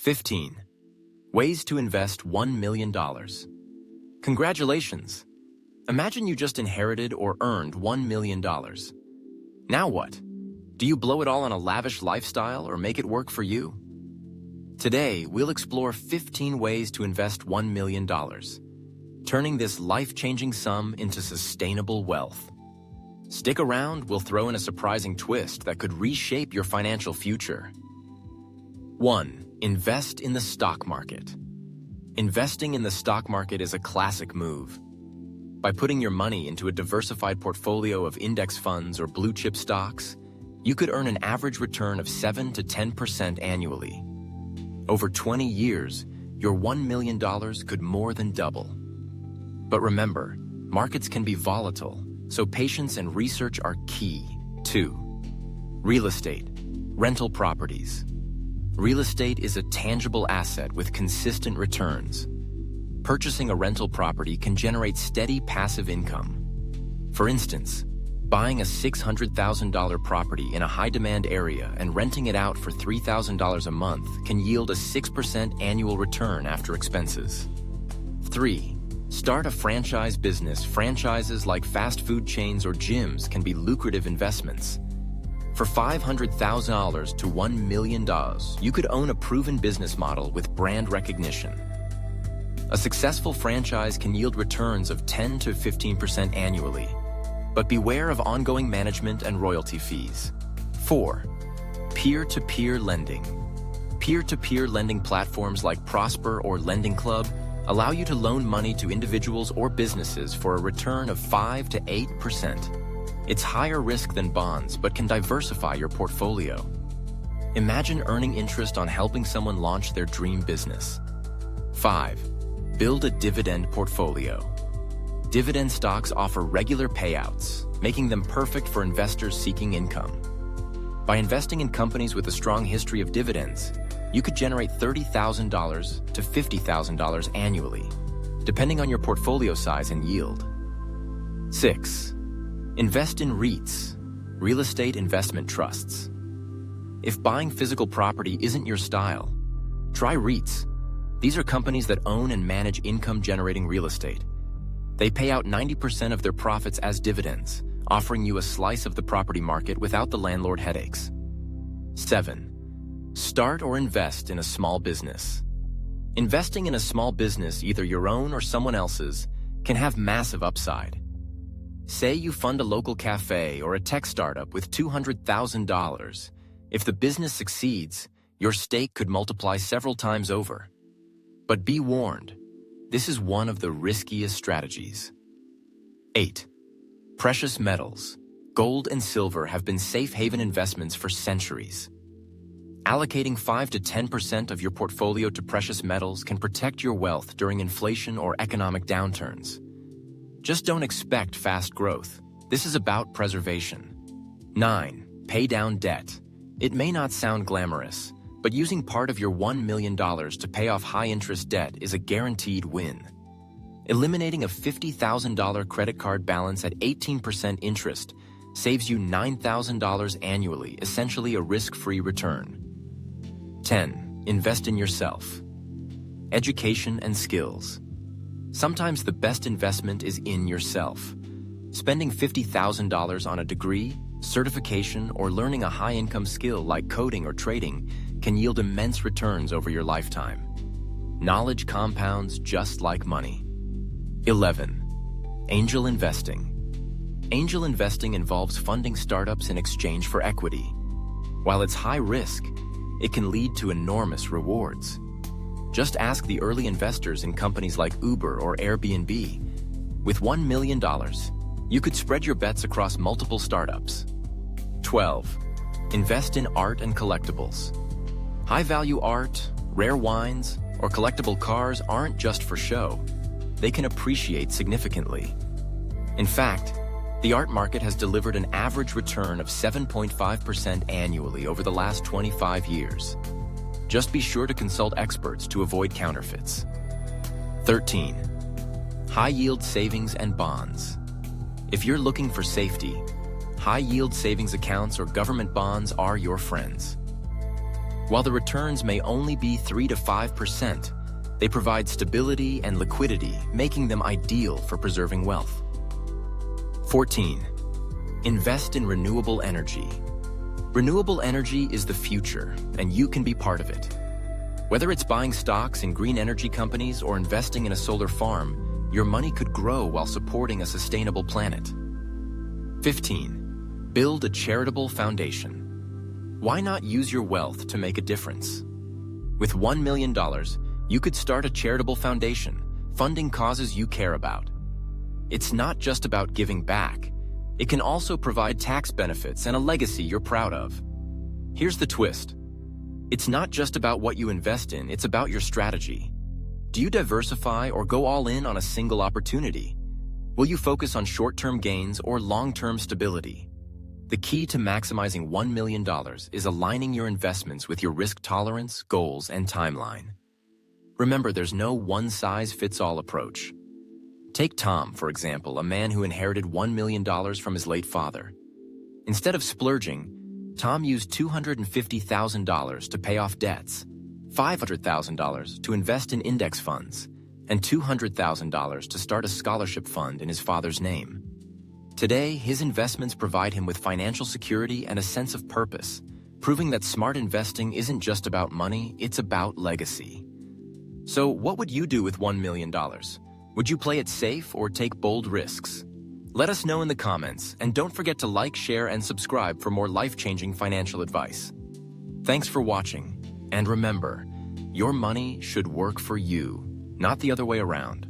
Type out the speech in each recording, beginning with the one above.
15. Ways to invest $1 million. Congratulations! Imagine you just inherited or earned $1 million. Now what? Do you blow it all on a lavish lifestyle or make it work for you? Today, we'll explore 15 ways to invest $1 million, turning this life-changing sum into sustainable wealth. Stick around, we'll throw in a surprising twist that could reshape your financial future. 1. Invest in the stock market. Investing in the stock market is a classic move. By putting your money into a diversified portfolio of index funds or blue-chip stocks, you could earn an average return of 7 to 10% annually. Over 20 years, your $1 million could more than double. But remember, markets can be volatile, so patience and research are key. 2. Real estate, rental properties. Real estate is a tangible asset with consistent returns. Purchasing a rental property can generate steady passive income. For instance, buying a $600,000 property in a high-demand area and renting it out for $3,000 a month can yield a 6% annual return after expenses. 3. Start a franchise business. Franchises like fast food chains or gyms can be lucrative investments. For $500,000 to $1 million, you could own a proven business model with brand recognition. A successful franchise can yield returns of 10 to 15% annually, but beware of ongoing management and royalty fees. 4. Peer-to-peer lending. Peer-to-peer lending platforms like Prosper or Lending Club allow you to loan money to individuals or businesses for a return of 5 to 8%. It's higher risk than bonds, but can diversify your portfolio. Imagine earning interest on helping someone launch their dream business. 5. Build a dividend portfolio. Dividend stocks offer regular payouts, making them perfect for investors seeking income. By investing in companies with a strong history of dividends, you could generate $30,000 to $50,000 annually, depending on your portfolio size and yield. 6. Invest in REITs, real estate investment trusts. If buying physical property isn't your style, try REITs. These are companies that own and manage income-generating real estate. They pay out 90% of their profits as dividends, offering you a slice of the property market without the landlord headaches. 7. Start or invest in a small business. Investing in a small business, either your own or someone else's, can have massive upside. Say you fund a local cafe or a tech startup with $200,000. If the business succeeds, your stake could multiply several times over. But be warned, this is one of the riskiest strategies. 8. Precious metals. Gold and silver have been safe haven investments for centuries. Allocating 5 to 10% of your portfolio to precious metals can protect your wealth during inflation or economic downturns. Just don't expect fast growth. This is about preservation. 9. Pay down debt. It may not sound glamorous, but using part of your $1 million to pay off high-interest debt is a guaranteed win. Eliminating a $50,000 credit card balance at 18% interest saves you $9,000 annually, essentially a risk-free return. 10. Invest in yourself. Education and skills. Sometimes the best investment is in yourself. Spending $50,000 on a degree, certification, or learning a high-income skill like coding or trading can yield immense returns over your lifetime. Knowledge compounds just like money. 11. Angel investing. Angel investing involves funding startups in exchange for equity. While it's high risk, it can lead to enormous rewards. Just ask the early investors in companies like Uber or Airbnb. With $1 million, you could spread your bets across multiple startups. 12. Invest in art and collectibles. High-value art, rare wines, or collectible cars aren't just for show. They can appreciate significantly. In fact, the art market has delivered an average return of 7.5% annually over the last 25 years. Just be sure to consult experts to avoid counterfeits. 13. High-yield savings and bonds. If you're looking for safety, high-yield savings accounts or government bonds are your friends. While the returns may only be 3 to 5%, they provide stability and liquidity, making them ideal for preserving wealth. 14. Invest in renewable energy. Renewable energy is the future, and you can be part of it. Whether it's buying stocks in green energy companies or investing in a solar farm, your money could grow while supporting a sustainable planet. 15. Build a charitable foundation. Why not use your wealth to make a difference? With $1 million, you could start a charitable foundation, funding causes you care about. It's not just about giving back. It can also provide tax benefits and a legacy you're proud of. Here's the twist. It's not just about what you invest in, it's about your strategy. Do you diversify or go all in on a single opportunity? Will you focus on short-term gains or long-term stability? The key to maximizing $1 million is aligning your investments with your risk tolerance, goals, and timeline. Remember, there's no one-size-fits-all approach. Take Tom, for example, a man who inherited $1 million from his late father. Instead of splurging, Tom used $250,000 to pay off debts, $500,000 to invest in index funds, and $200,000 to start a scholarship fund in his father's name. Today, his investments provide him with financial security and a sense of purpose, proving that smart investing isn't just about money, it's about legacy. So, what would you do with $1 million? Would you play it safe or take bold risks? Let us know in the comments, and don't forget to like, share, and subscribe for more life-changing financial advice. Thanks for watching, and remember, your money should work for you, not the other way around.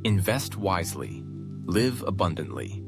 Invest wisely, live abundantly.